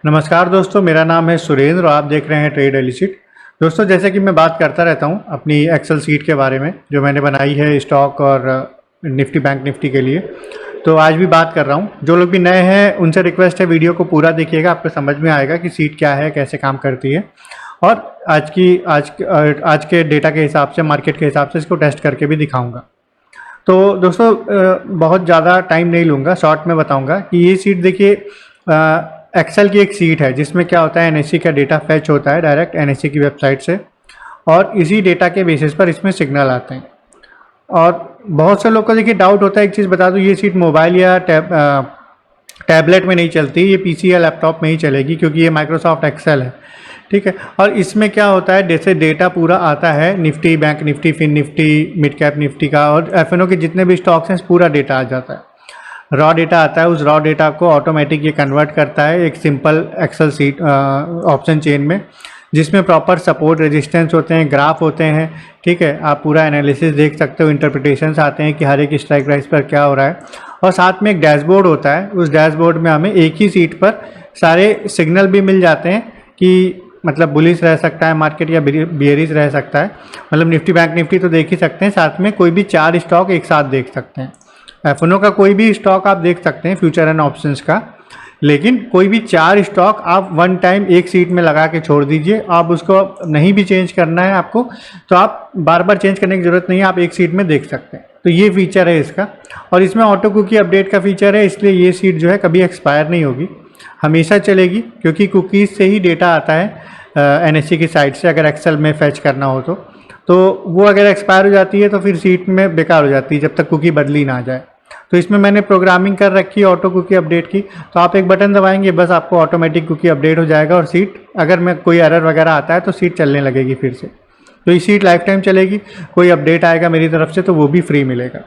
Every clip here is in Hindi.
नमस्कार दोस्तों, मेरा नाम है सुरेंद्र और आप देख रहे हैं ट्रेड एलिसिट। दोस्तों, जैसे कि मैं बात करता रहता हूं अपनी एक्सेल सीट के बारे में जो मैंने बनाई है स्टॉक और निफ्टी बैंक निफ्टी के लिए, तो आज भी बात कर रहा हूं। जो लोग भी नए हैं उनसे रिक्वेस्ट है वीडियो को पूरा देखिएगा, आपको समझ में आएगा कि सीट क्या है, कैसे काम करती है और आज के डेटा के हिसाब से, मार्केट के हिसाब से इसको टेस्ट करके भी दिखाऊँगा। तो दोस्तों, बहुत ज़्यादा टाइम नहीं लूँगा, शॉर्ट में बताऊँगा कि ये सीट देखिए एक्सेल की एक सीट है जिसमें क्या होता है, एनएससी का डेटा फैच होता है डायरेक्ट एनएससी की वेबसाइट से और इसी डेटा के बेसिस पर इसमें सिग्नल आते हैं। और बहुत से लोग को देखिए डाउट होता है, एक चीज़ बता दूं, ये सीट मोबाइल या टैबलेट में नहीं चलती, ये पीसी या लैपटॉप में ही चलेगी क्योंकि ये माइक्रोसॉफ्ट एक्सेल है, ठीक है। और इसमें क्या होता है, जैसे डेटा पूरा आता है Nifty bank Nifty fin Nifty mid cap Nifty का और एफएनओ के जितने भी स्टॉक्स हैं पूरा डेटा आ जाता है, रॉ डेटा आता है। उस रॉ डेटा को ऑटोमेटिक ये कन्वर्ट करता है एक simple Excel sheet option chain में, जिसमें प्रॉपर सपोर्ट रेजिस्टेंस होते हैं, ग्राफ होते हैं, ठीक है। आप पूरा एनालिसिस देख सकते हो, इंटरप्रिटेशंस आते हैं कि हर एक स्ट्राइक प्राइस पर क्या हो रहा है और साथ में एक डैशबोर्ड होता है। उस डैशबोर्ड में हमें एक ही सीट पर सारे सिग्नल भी मिल जाते हैं कि मतलब बुलिश रह सकता है मार्केट या बियरिश रह सकता है। मतलब निफ्टी बैंक निफ्टी तो देख ही सकते हैं, साथ में कोई भी 4 स्टॉक एक साथ देख सकते हैं। एफएनओ का कोई भी स्टॉक आप देख सकते हैं, फ्यूचर एंड ऑप्शंस का, लेकिन कोई भी 4 स्टॉक आप वन टाइम एक सीट में लगा के छोड़ दीजिए। आप उसको नहीं भी चेंज करना है आपको तो आप बार बार चेंज करने की ज़रूरत नहीं है, आप एक सीट में देख सकते हैं। तो ये फीचर है इसका। और इसमें ऑटो कुकी अपडेट का फीचर है, इसलिए ये सीट जो है कभी एक्सपायर नहीं होगी, हमेशा चलेगी क्योंकि कुकीज़ से ही डेटा आता है एनएससी की साइट से। अगर एक्सेल में फैच करना हो तो वो अगर एक्सपायर हो जाती है तो फिर सीट में बेकार हो जाती है जब तक कुकी बदली ना जाए। तो इसमें मैंने प्रोग्रामिंग कर रखी है ऑटो कुकी अपडेट की, तो आप एक बटन दबाएंगे बस आपको ऑटोमेटिक कुकी अपडेट हो जाएगा और सीट, अगर मैं कोई एरर वगैरह आता है तो सीट चलने लगेगी फिर से। तो ये सीट लाइफ टाइम चलेगी, कोई अपडेट आएगा मेरी तरफ से तो वो भी फ्री मिलेगा,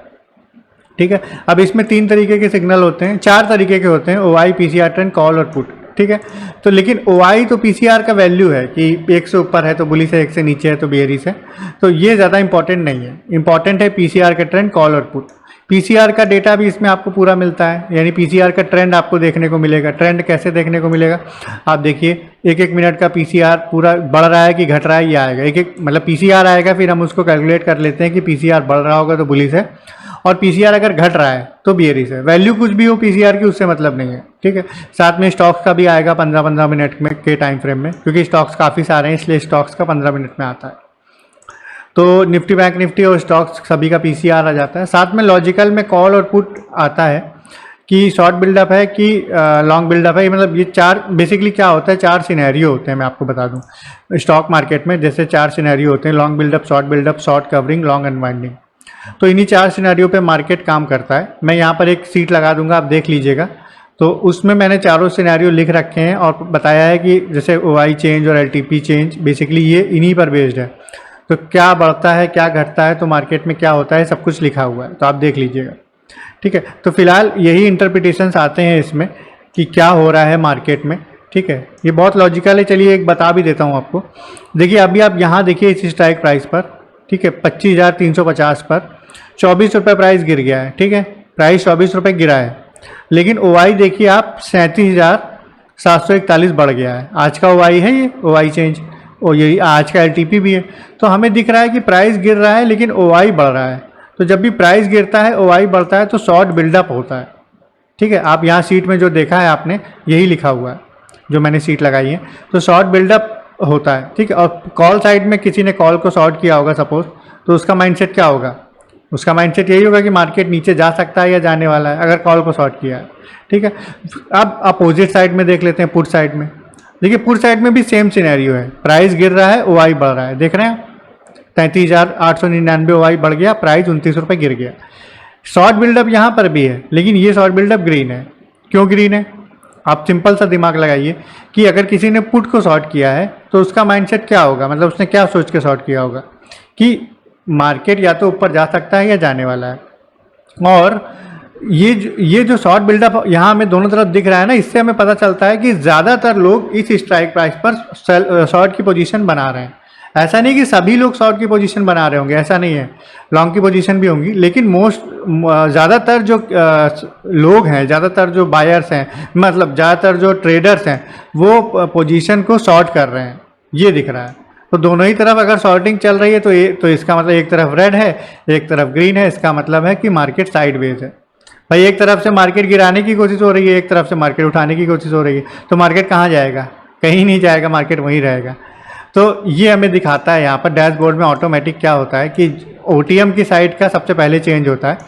ठीक है। अब इसमें 3 तरीके के सिग्नल होते हैं, 4 तरीके के होते हैं, ओआई, पीसीआर ट्रेंड, कॉल और पुट, ठीक है। तो लेकिन ओआई तो पीसीआर का वैल्यू है कि 1 से ऊपर है तो बुलिश है, 1 से नीचे है तो बेयरिश है, तो ये ज़्यादा इंपॉर्टेंट नहीं है। इंपॉर्टेंट है पीसीआर का ट्रेंड, कॉल और पुट। पीसीआर का डेटा भी इसमें आपको पूरा मिलता है, यानी पीसीआर का ट्रेंड आपको देखने को मिलेगा। ट्रेंड कैसे देखने को मिलेगा, आप देखिए 1-1 मिनट का पीसीआर पूरा बढ़ रहा है कि घट रहा है, ये आएगा। एक मतलब पीसीआर आएगा, फिर हम उसको कैलकुलेट कर लेते हैं कि पीसीआर बढ़ रहा होगा तो बुलिश है और पीसीआर अगर घट रहा है तो बेयरिश है। वैल्यू कुछ भी हो पीसीआर की, उससे मतलब नहीं है, ठीक है। साथ में स्टॉक्स का भी आएगा 15-15 मिनट में के टाइम फ्रेम में, क्योंकि स्टॉक्स काफ़ी सारे हैं इसलिए स्टॉक्स का 15 मिनट में आता है। तो निफ्टी बैंक निफ्टी और स्टॉक्स सभी का पीसीआर आ जाता है। साथ में लॉजिकल में कॉल और पुट आता है कि शॉर्ट बिल्डअप है कि लॉन्ग बिल्डअप है। मतलब ये 4 बेसिकली क्या होता है, 4 सिनेरियो होते हैं। मैं आपको बता दूं स्टॉक मार्केट में जैसे 4 सिनेरियो होते हैं, long buildup, short covering, long unwinding. तो इन्हीं 4 सिनेरियो पे मार्केट काम करता है। मैं यहाँ पर एक सीट लगा दूंगा, आप देख लीजिएगा। तो उसमें मैंने चारों सिनेरियो लिख रखे हैं और बताया है कि जैसे ओआई चेंज और एलटीपी चेंज, बेसिकली ये इन्हीं पर बेस्ड है। तो क्या बढ़ता है क्या घटता है तो मार्केट में क्या होता है, सब कुछ लिखा हुआ है, तो आप देख लीजिएगा, ठीक है। तो फिलहाल यही इंटरप्रिटेशंस आते हैं इसमें कि क्या हो रहा है मार्केट में, ठीक है। ये बहुत लॉजिकल है। चलिए एक बता भी देता हूँ आपको। देखिए अभी आप यहाँ देखिए इस स्ट्राइक प्राइस पर, ठीक है, 25,350 पर 24 रुपये प्राइस गिर गया है, ठीक है। प्राइस 24 रुपये गिरा है, लेकिन ओआई देखिए आप 37,741 बढ़ गया है। आज का ओआई है ये, ओआई चेंज, और यही आज का एलटीपी भी है। तो हमें दिख रहा है कि प्राइस गिर रहा है लेकिन ओआई बढ़ रहा है। तो जब भी प्राइस गिरता है ओआई बढ़ता है तो शॉर्ट बिल्डअप होता है, ठीक है। आप यहाँ सीट में जो देखा है आपने, यही लिखा हुआ है जो मैंने सीट लगाई है, तो शॉर्ट बिल्डअप होता है, ठीक है। और कॉल साइड में किसी ने कॉल को शॉर्ट किया होगा सपोज, तो उसका माइंडसेट क्या होगा, उसका माइंडसेट यही होगा कि मार्केट नीचे जा सकता है या जाने वाला है, अगर कॉल को शॉर्ट किया है, ठीक है। अब अपोजिट साइड में देख लेते हैं, पुट साइड में। देखिए पुट साइड में भी सेम सिनेरियो है, प्राइस गिर रहा है ओआई बढ़ रहा है, देख रहे हैं 33,899 ओआई बढ़ गया, प्राइस 29 रुपये गिर गया। शॉर्ट बिल्डअप यहाँ पर भी है, लेकिन ये शॉर्ट बिल्डअप ग्रीन है। क्यों ग्रीन है, आप सिंपल सा दिमाग लगाइए कि अगर किसी ने पुट को शॉर्ट किया है तो उसका माइंडसेट क्या होगा, मतलब उसने क्या सोच के शॉर्ट किया होगा कि मार्केट या तो ऊपर जा सकता है या जाने वाला है। और ये जो शॉर्ट बिल्डअप यहाँ हमें दोनों तरफ दिख रहा है ना, इससे हमें पता चलता है कि ज़्यादातर लोग इस स्ट्राइक प्राइस पर शॉर्ट की पोजीशन बना रहे हैं। ऐसा नहीं कि सभी लोग शॉर्ट की पोजीशन बना रहे होंगे, ऐसा नहीं है, लॉन्ग की पोजीशन भी होंगी, लेकिन ज़्यादातर जो लोग हैं, ज़्यादातर जो बायर्स हैं, मतलब ज़्यादातर जो ट्रेडर्स हैं, वो पोजीशन को शॉर्ट कर रहे हैं, ये दिख रहा है। तो दोनों ही तरफ अगर शॉर्टिंग चल रही है तो इसका मतलब एक तरफ रेड है, एक तरफ ग्रीन है, इसका मतलब है कि मार्केट साइडवेज है। भाई एक तरफ से मार्केट गिराने की कोशिश हो रही है, एक तरफ से मार्केट उठाने की कोशिश हो रही है, तो मार्केट कहाँ जाएगा? कहीं नहीं जाएगा, मार्केट वहीं रहेगा। तो ये हमें दिखाता है यहाँ पर डैशबोर्ड में ऑटोमेटिक क्या होता है कि OTM की साइड का सबसे पहले चेंज होता है।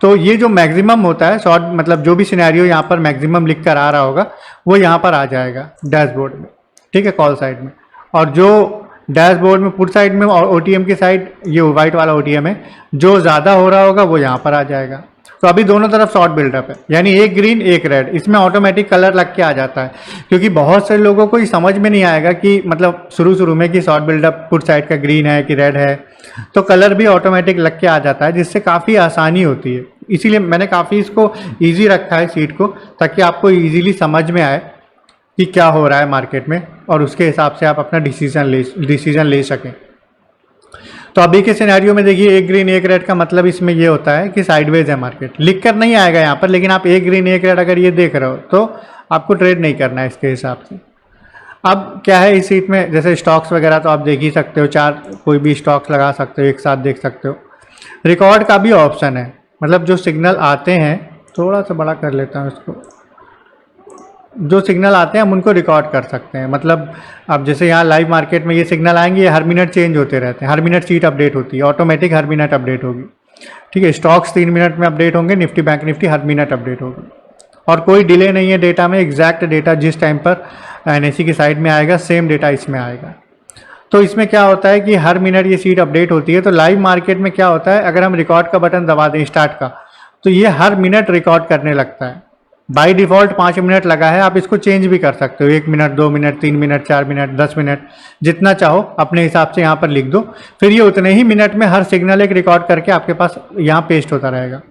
तो ये जो मैक्सिमम होता है शॉर्ट, मतलब जो भी सिनेरियो यहाँ पर मैक्सिमम लिख कर आ रहा होगा वो यहाँ पर आ जाएगा डैशबोर्ड में, ठीक है, कॉल साइड में। और जो डैशबोर्ड में पुट साइड में और OTM की साइड, ये वाइट वाला OTM है, जो ज़्यादा हो रहा होगा वो यहाँ पर आ जाएगा। तो अभी दोनों तरफ शॉर्ट बिल्डअप है, यानी एक ग्रीन एक रेड, इसमें ऑटोमेटिक कलर लग के आ जाता है, क्योंकि बहुत से लोगों को ये समझ में नहीं आएगा कि मतलब शुरू में कि शॉर्ट बिल्डअप पुट साइड का ग्रीन है कि रेड है, तो कलर भी ऑटोमेटिक लग के आ जाता है, जिससे काफ़ी आसानी होती है। इसीलिए मैंने काफ़ी इसको ईजी रखा है सीट को, ताकि आपको ईजिली समझ में आए कि क्या हो रहा है मार्केट में, और उसके हिसाब से आप अपना डिसीजन ले सकें। तो अभी के सिनेरियो में देखिए एक ग्रीन एक रेड का मतलब इसमें ये होता है कि साइडवेज है मार्केट, लिख कर नहीं आएगा यहाँ पर, लेकिन आप एक ग्रीन एक रेड अगर ये देख रहे हो तो आपको ट्रेड नहीं करना है इसके हिसाब से। अब क्या है इस सीट में, जैसे स्टॉक्स वगैरह तो आप देख ही सकते हो, चार कोई भी स्टॉक्स लगा सकते हो, एक साथ देख सकते हो। रिकॉर्ड का भी ऑप्शन है, मतलब जो सिग्नल आते हैं, थोड़ा सा बड़ा कर लेता हूँ इसको, जो सिग्नल आते हैं हम उनको रिकॉर्ड कर सकते हैं। मतलब अब जैसे यहाँ लाइव मार्केट में ये सिग्नल आएंगे, ये हर मिनट चेंज होते रहते हैं, हर मिनट सीट अपडेट होती है, ऑटोमेटिक हर मिनट अपडेट होगी, ठीक है। स्टॉक्स 3 मिनट में अपडेट होंगे, निफ्टी बैंक निफ्टी हर मिनट अपडेट होगी, और कोई डिले नहीं है डेटा में, एग्जैक्ट डेटा जिस टाइम पर NSE की साइड में आएगा सेम डेटा इसमें आएगा। तो इसमें क्या होता है कि हर मिनट ये सीट अपडेट होती है। तो लाइव मार्केट में क्या होता है, अगर हम रिकॉर्ड का बटन दबा दें स्टार्ट का, तो ये हर मिनट रिकॉर्ड करने लगता है। बाय डिफ़ॉल्ट 5 मिनट लगा है, आप इसको चेंज भी कर सकते हो, 1 minute 2 minute 3 minute 4 minute 10 minute, जितना चाहो अपने हिसाब से यहाँ पर लिख दो। फिर ये उतने ही मिनट में हर सिग्नल एक रिकॉर्ड करके आपके पास यहाँ पेस्ट होता रहेगा।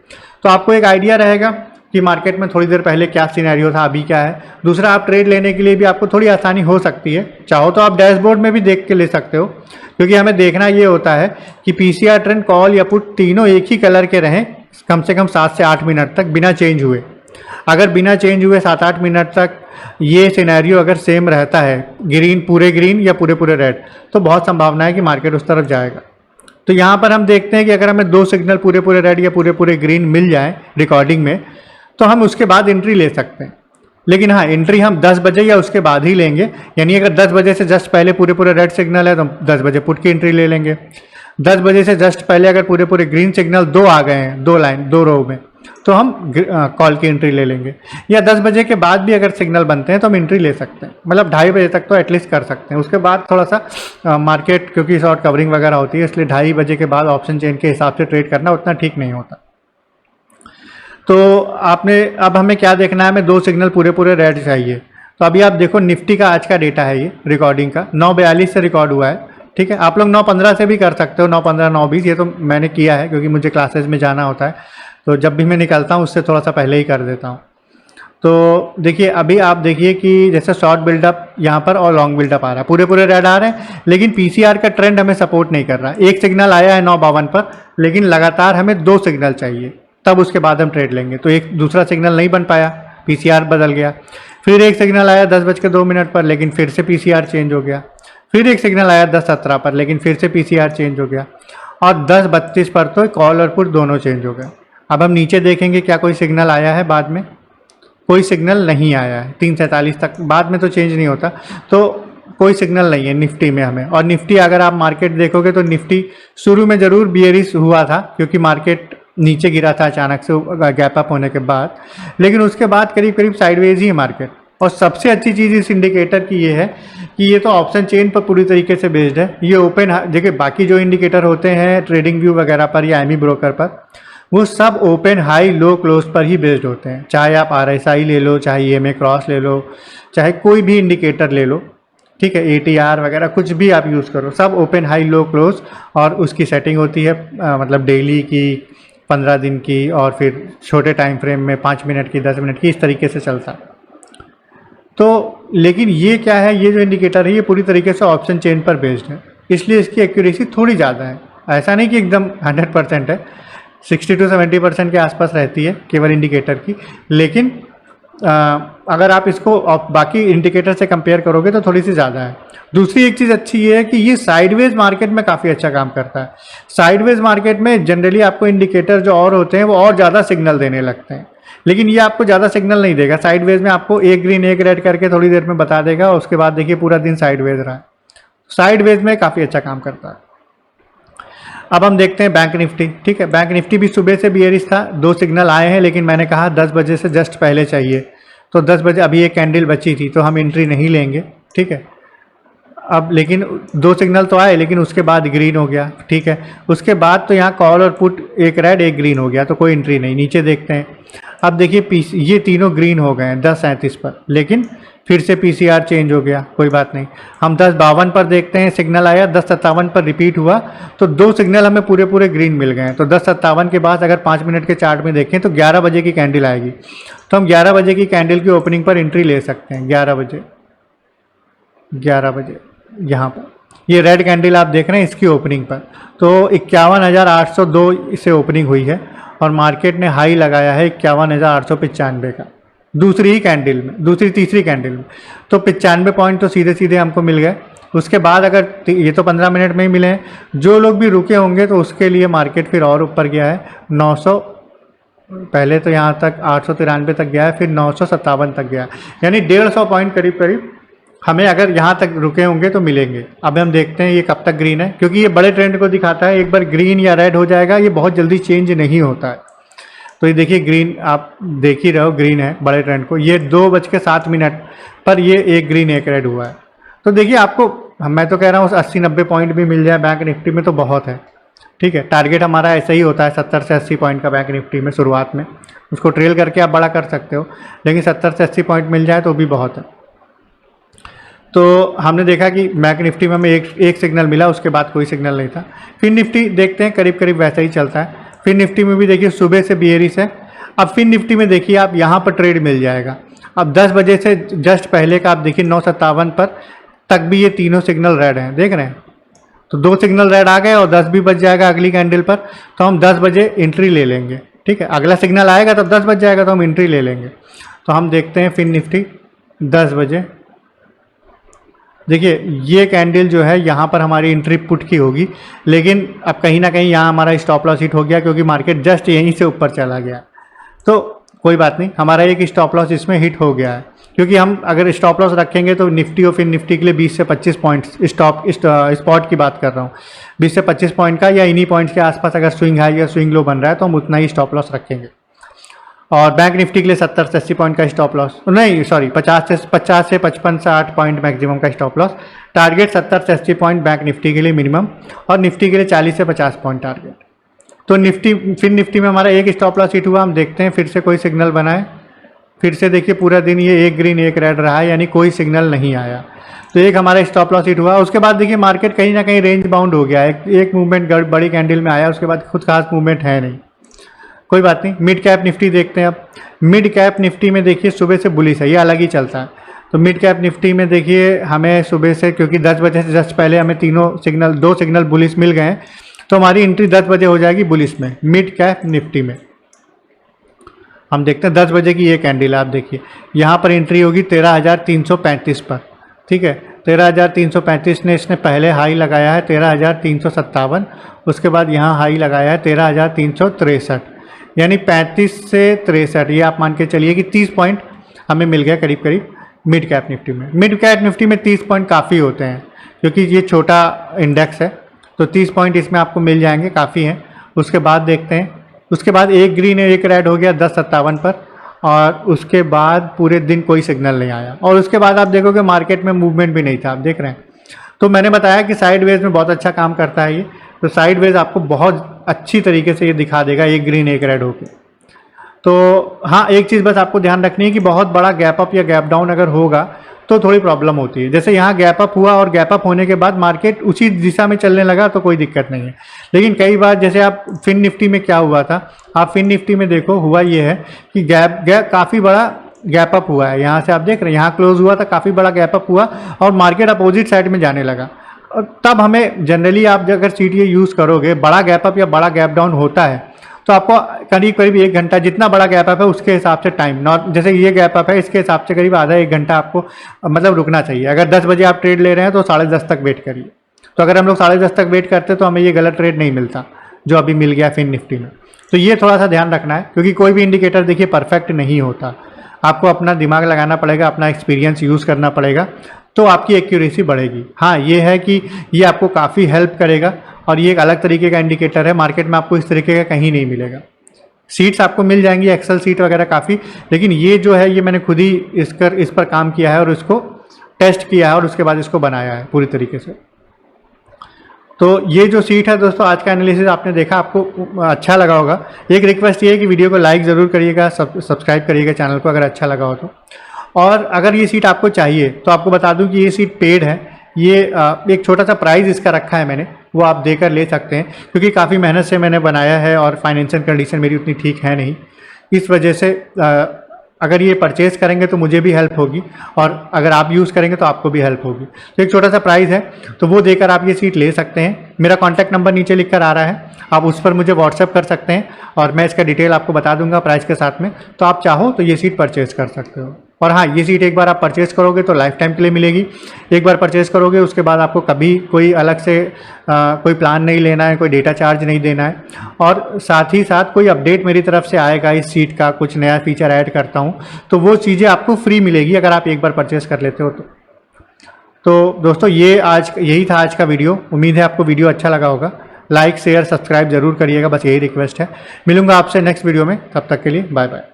तो आपको एक आइडिया रहेगा कि मार्केट में थोड़ी देर पहले क्या सिनेरियो था, अभी क्या है। दूसरा, आप ट्रेड लेने के लिए भी आपको थोड़ी आसानी हो सकती है, चाहो तो आप डैशबोर्ड में भी देख के ले सकते हो, क्योंकि हमें देखना ये होता है कि PCR ट्रेंड, कॉल या पुट तीनों एक ही कलर के रहें कम से कम 7 से 8 मिनट तक बिना चेंज हुए। अगर बिना चेंज हुए 7-8 मिनट तक ये सिनेरियो अगर सेम रहता है, ग्रीन पूरे ग्रीन या पूरे रेड, तो बहुत संभावना है कि मार्केट उस तरफ जाएगा। तो यहाँ पर हम देखते हैं कि अगर हमें 2 सिग्नल पूरे रेड या पूरे ग्रीन मिल जाए रिकॉर्डिंग में, तो हम उसके बाद एंट्री ले सकते हैं। लेकिन हाँ, एंट्री हम 10 बजे या उसके बाद ही लेंगे, यानी अगर 10 बजे से जस्ट पहले पूरे रेड सिग्नल है तो 10 बजे पुट की एंट्री ले लेंगे। 10 बजे से जस्ट पहले अगर पूरे ग्रीन सिग्नल 2 आ गए हैं, 2 लाइन 2 रो में, तो हम कॉल की एंट्री ले लेंगे। या 10 बजे के बाद भी अगर सिग्नल बनते हैं तो हम एंट्री ले सकते हैं, मतलब 2:30 बजे तक तो एटलीस्ट कर सकते हैं। उसके बाद थोड़ा सा मार्केट, क्योंकि शॉर्ट कवरिंग वगैरह होती है, इसलिए 2:30 बजे के बाद ऑप्शन चेन के हिसाब से ट्रेड करना उतना ठीक नहीं होता। तो अब हमें क्या देखना है, हमें 2 सिग्नल पूरे रेड चाहिए। तो अभी आप देखो निफ्टी का आज का डेटा है, ये रिकॉर्डिंग का 9:42 से रिकॉर्ड हुआ है, ठीक है। आप लोग 9:15 से भी कर सकते हो, 9:15 9:20, ये तो मैंने किया है क्योंकि मुझे क्लासेस में जाना होता है, तो जब भी मैं निकलता हूँ उससे थोड़ा सा पहले ही कर देता हूँ। तो देखिए अभी आप देखिए कि जैसे शॉर्ट बिल्डअप यहाँ पर और लॉन्ग बिल्डअप आ रहा है, पूरे रेड आ रहे हैं, लेकिन PCR का ट्रेंड हमें सपोर्ट नहीं कर रहा। एक सिग्नल आया है 9:52 पर, लेकिन लगातार हमें 2 सिग्नल चाहिए, तब उसके बाद हम ट्रेड लेंगे। तो एक दूसरा सिग्नल नहीं बन पाया, PCR बदल गया। फिर एक सिग्नल आया 10:02 पर, लेकिन फिर से PCR चेंज हो गया। फिर एक सिग्नल आया 10:17 पर, लेकिन फिर से PCR चेंज हो गया। और 10:32 पर तो कॉल और पुट दोनों चेंज हो गए। अब हम नीचे देखेंगे क्या कोई सिग्नल आया है बाद में, कोई सिग्नल नहीं आया है। 3:47 तक बाद में तो चेंज नहीं होता, तो कोई सिग्नल नहीं है निफ्टी में हमें। और निफ्टी अगर आप मार्केट देखोगे तो निफ्टी शुरू में ज़रूर बियरिश हुआ था, क्योंकि मार्केट नीचे गिरा था अचानक से गैप अप होने के बाद, लेकिन उसके बाद करीब साइडवेज ही है मार्केट। और सबसे अच्छी चीज़ इस इंडिकेटर की ये है कि ये तो ऑप्शन चेन पर पूरी तरीके से बेस्ड है। ये ओपन, देखिए बाकी जो इंडिकेटर होते हैं ट्रेडिंग व्यू वगैरह पर या एमी ब्रोकर पर, वो सब ओपन हाई लो क्लोज पर ही बेस्ड होते हैं। चाहे आप RSI ले लो, चाहे EMA क्रॉस ले लो, चाहे कोई भी इंडिकेटर ले लो, ठीक है, ATR वगैरह कुछ भी आप यूज़ करो, सब ओपन हाई लो क्लोज, और उसकी सेटिंग होती है मतलब डेली की, 15 दिन की, और फिर छोटे टाइम फ्रेम में 5 मिनट की, 10 मिनट की, इस तरीके से चलता है। तो लेकिन ये क्या है, ये जो इंडिकेटर है ये पूरी तरीके से ऑप्शन चेन पर बेस्ड है। इसलिए इसकी एक्यूरेसी थोड़ी ज़्यादा है। ऐसा नहीं कि एकदम 100% है, 60 to 70% के आसपास रहती है केवल इंडिकेटर की। लेकिन अगर आप इसको बाकी इंडिकेटर से कंपेयर करोगे तो थोड़ी सी ज़्यादा है। दूसरी एक चीज़ अच्छी ये है कि ये साइडवेज मार्केट में काफ़ी अच्छा काम करता है। साइडवेज मार्केट में जनरली आपको इंडिकेटर जो और होते हैं वो और ज़्यादा सिग्नल देने लगते हैं, लेकिन ये आपको ज़्यादा सिग्नल नहीं देगा। साइडवेज में आपको एक ग्रीन एक रेड करके थोड़ी देर में बता देगा, उसके बाद देखिए पूरा दिन साइडवेज रहा है। साइडवेज में काफ़ी अच्छा काम करता है। अब हम देखते हैं बैंक निफ्टी। ठीक है, बैंक निफ्टी भी सुबह से बियरिश था, 2 सिग्नल आए हैं, लेकिन मैंने कहा 10 बजे से जस्ट पहले चाहिए, तो 10 बजे अभी एक कैंडल बची थी तो हम एंट्री नहीं लेंगे। ठीक है, अब लेकिन 2 सिग्नल तो आए, लेकिन उसके बाद ग्रीन हो गया। ठीक है, उसके बाद तो यहाँ कॉल और पुट एक रेड एक ग्रीन हो गया, तो कोई एंट्री नहीं। नीचे देखते हैं, अब देखिए ये तीनों ग्रीन हो गए हैं 10:37 पर, लेकिन फिर से पीसीआर चेंज हो गया, कोई बात नहीं। हम 10:52 पर देखते हैं, सिग्नल आया, 10:57 पर रिपीट हुआ, तो 2 सिग्नल हमें पूरे ग्रीन मिल गए हैं। तो 10:57 के बाद अगर 5 मिनट के चार्ट में देखें तो 11 बजे की कैंडल आएगी, तो हम 11 बजे की कैंडल की ओपनिंग पर एंट्री ले सकते हैं। 11 बजे यहाँ पर ये रेड कैंडल आप देख रहे हैं इसकी ओपनिंग पर, तो 51,802 से ओपनिंग हुई है और मार्केट ने हाई लगाया है 51,895 का दूसरी कैंडल में, तीसरी कैंडल में। तो 95 पॉइंट तो सीधे सीधे हमको मिल गए। उसके बाद अगर ये तो 15 मिनट में ही मिले हैं, जो लोग भी रुके होंगे तो उसके लिए मार्केट फिर और ऊपर गया है 900, पहले तो यहाँ तक 893 तक गया है, फिर 957 तक गया है, यानी 150 पॉइंट करीब हमें अगर यहाँ तक रुके होंगे तो मिलेंगे। अब हम देखते हैं ये कब तक ग्रीन है, क्योंकि ये बड़े ट्रेंड को दिखाता है। एक बार ग्रीन या रेड हो जाएगा, ये बहुत जल्दी चेंज नहीं होता है। तो ये देखिए ग्रीन, आप देख ही रहे हो ग्रीन है बड़े ट्रेंड को। ये 2:07 पर ये एक ग्रीन एक रेड हुआ है। तो देखिए आपको, मैं तो कह रहा हूँ 80-90 पॉइंट भी मिल जाए बैंक निफ्टी में तो बहुत है। ठीक है, टारगेट हमारा ऐसा ही होता है 70 से 80 पॉइंट का बैंक निफ्टी में शुरुआत में। उसको ट्रेल करके आप बड़ा कर सकते हो, लेकिन 70 से 80 पॉइंट मिल जाए तो भी बहुत है। तो हमने देखा कि बैंक निफ्टी में हमें एक सिग्नल मिला, उसके बाद कोई सिग्नल नहीं था। फिर निफ्टी देखते हैं, करीब वैसा ही चलता है। फिर निफ्टी में भी देखिए सुबह से बियरिश है। अब फिर निफ्टी में देखिए आप यहाँ पर ट्रेड मिल जाएगा। अब 10 बजे से जस्ट पहले का आप देखिए 9:57 पर तक भी ये तीनों सिग्नल रेड हैं, देख रहे हैं। तो 2 सिग्नल रेड आ गए और 10 भी बज जाएगा अगली कैंडल पर, तो हम 10 बजे एंट्री ले लेंगे। ठीक है, अगला सिग्नल आएगा तब 10 बज जाएगा तो हम एंट्री ले लेंगे। तो हम देखते हैं फिर निफ्टी 10 बजे, देखिए ये कैंडल जो है यहाँ पर हमारी एंट्री पुट की होगी, लेकिन अब कहीं ना कहीं यहाँ हमारा स्टॉप लॉस हिट हो गया, क्योंकि मार्केट जस्ट यहीं से ऊपर चला गया। तो कोई बात नहीं, हमारा एक स्टॉप लॉस इसमें हिट हो गया है, क्योंकि हम अगर स्टॉप लॉस रखेंगे तो निफ्टी और फिर निफ्टी के लिए 20 से 25 पॉइंट्स, स्पॉट की बात कर रहा हूँ, 20 से 25 पॉइंट का या इन्हीं पॉइंट्स के आसपास अगर स्विंग हाई या स्विंग लो बन रहा है तो हम उतना ही स्टॉप लॉस रखेंगे। और बैंक निफ्टी के लिए 70 से 80 पॉइंट का स्टॉप लॉस, नहीं सॉरी 50 से 55 से 60 पॉइंट मैक्सिमम का स्टॉप लॉस। टारगेट 70 से 80 पॉइंट बैंक निफ्टी के लिए मिनिमम, और निफ्टी के लिए 40 से 50 पॉइंट टारगेट। तो निफ्टी में हमारा एक स्टॉप लॉस हिट हुआ। हम देखते हैं फिर से कोई सिग्नल बनाए। फिर से देखिए पूरा दिन ये एक ग्रीन एक रेड रहा है, यानी कोई सिग्नल नहीं आया, तो एक हमारा स्टॉप लॉस हिट हुआ। उसके बाद देखिए मार्केट कहीं ना कहीं रेंज बाउंड हो गया है। एक मूवमेंट बड़ी कैंडल में आया, उसके बाद खुद खास मूवमेंट है नहीं, कोई बात नहीं। मिड कैप निफ्टी देखते हैं। अब मिड कैप निफ्टी में देखिए सुबह से बुलिश है, ये अलग ही चलता है। तो मिड कैप निफ्टी में देखिए हमें सुबह से, क्योंकि 10 बजे से जस्ट पहले हमें 2 सिग्नल बुलिश मिल गए हैं, तो हमारी एंट्री 10 बजे हो जाएगी बुलिश में मिड कैप निफ्टी में। हम देखते हैं 10 बजे की ये कैंडल, आप देखिए यहाँ पर एंट्री होगी 13,335 पर। ठीक है, 13,335 ने इसने पहले हाई लगाया है 13,357, उसके बाद यहाँ हाई लगाया है 13,363, यानी 35 से 63, ये आप मान के चलिए कि 30 पॉइंट हमें मिल गया करीब मिड कैप निफ्टी में। मिड कैप निफ्टी में 30 पॉइंट काफ़ी होते हैं, क्योंकि ये छोटा इंडेक्स है, तो 30 पॉइंट इसमें आपको मिल जाएंगे, काफ़ी हैं। उसके बाद देखते हैं, उसके बाद एक ग्रीन एक रेड हो गया 10:57 पर, और उसके बाद पूरे दिन कोई सिग्नल नहीं आया, और उसके बाद आप देखोगे मार्केट में मूवमेंट भी नहीं था, आप देख रहे हैं। तो मैंने बताया कि साइडवेज में बहुत अच्छा काम करता है ये, तो साइडवेज आपको बहुत अच्छी तरीके से ये दिखा देगा एक ग्रीन एक रेड होके। तो हाँ, एक चीज़ बस आपको ध्यान रखनी है कि बहुत बड़ा गैप अप या गैप डाउन अगर होगा तो थोड़ी प्रॉब्लम होती है। जैसे यहाँ गैप अप हुआ और गैप अप होने के बाद मार्केट उसी दिशा में चलने लगा तो कोई दिक्कत नहीं है। लेकिन कई बार जैसे आप फिन निफ्टी में क्या हुआ था, आप फिन निफ्टी में देखो हुआ ये है कि गैप काफ़ी बड़ा गैप अप हुआ है। यहाँ से आप देख रहे हैं, यहाँ क्लोज हुआ था, काफ़ी बड़ा गैप अप हुआ और मार्केट अपोजिट साइड में जाने लगा। तब हमें जनरली आप अगर सीट ये यूज़ करोगे, बड़ा गैप अप या बड़ा गैप डाउन होता है तो आपको करीब करीब 1 घंटा, जितना बड़ा गैप अप है उसके हिसाब से टाइम, नॉट जैसे ये गैप अप है इसके हिसाब से करीब आधा 1 घंटा आपको मतलब रुकना चाहिए। अगर 10 बजे आप ट्रेड ले रहे हैं तो 10:30 तक वेट करिए। तो अगर हम लोग 10:30 तक वेट करते तो हमें ये गलत ट्रेड नहीं मिलता जो अभी मिल गया फिन निफ्टी में। तो ये थोड़ा सा ध्यान रखना है, क्योंकि कोई भी इंडिकेटर देखिए परफेक्ट नहीं होता। आपको अपना दिमाग लगाना पड़ेगा, अपना एक्सपीरियंस यूज़ करना पड़ेगा, तो आपकी एक्यूरेसी बढ़ेगी। हाँ, ये है कि ये आपको काफ़ी हेल्प करेगा और ये एक अलग तरीके का इंडिकेटर है, मार्केट में आपको इस तरीके का कहीं नहीं मिलेगा। सीट्स आपको मिल जाएंगी, एक्सेल सीट वगैरह काफ़ी, लेकिन ये जो है ये मैंने खुद ही इस पर काम किया है और इसको टेस्ट किया है और उसके बाद इसको बनाया है पूरी तरीके से। तो ये जो सीट है दोस्तों, आज का एनालिसिस आपने देखा, आपको अच्छा लगा होगा। एक रिक्वेस्ट ये है कि वीडियो को लाइक ज़रूर करिएगा, सब्सक्राइब करिएगा चैनल को अगर अच्छा लगा हो तो। और अगर ये सीट आपको चाहिए तो आपको बता दूं कि ये सीट पेड है। ये एक छोटा सा प्राइस इसका रखा है मैंने, वो आप देकर ले सकते हैं, क्योंकि काफ़ी मेहनत से मैंने बनाया है और फाइनेंशियल कंडीशन मेरी उतनी ठीक है नहीं, इस वजह से अगर ये परचेज़ करेंगे तो मुझे भी हेल्प होगी और अगर आप यूज़ करेंगे तो आपको भी हेल्प होगी। तो एक छोटा सा प्राइस है, तो वो देकर आप ये सीट ले सकते हैं। मेरा कॉन्टैक्ट नंबर नीचे लिख कर आ रहा है, आप उस पर मुझे व्हाट्सएप कर सकते हैं और मैं इसका डिटेल आपको बता दूंगा प्राइस के साथ में। तो आप चाहो तो ये सीट परचेज़ कर सकते हो। और हाँ, ये सीट एक बार आप परचेज़ करोगे तो लाइफ टाइम के लिए मिलेगी। एक बार परचेज़ करोगे उसके बाद आपको कभी कोई अलग से कोई प्लान नहीं लेना है, कोई डेटा चार्ज नहीं देना है, और साथ ही साथ कोई अपडेट मेरी तरफ से आएगा इस सीट का, कुछ नया फीचर ऐड करता हूँ तो वो चीज़ें आपको फ्री मिलेगी अगर आप एक बार परचेज़ कर लेते हो तो दोस्तों यही था आज का वीडियो। उम्मीद है आपको वीडियो अच्छा लगा होगा। लाइक शेयर सब्सक्राइब जरूर करिएगा, बस यही रिक्वेस्ट है। मिलूंगा आपसे नेक्स्ट वीडियो में, तब तक के लिए बाय बाय।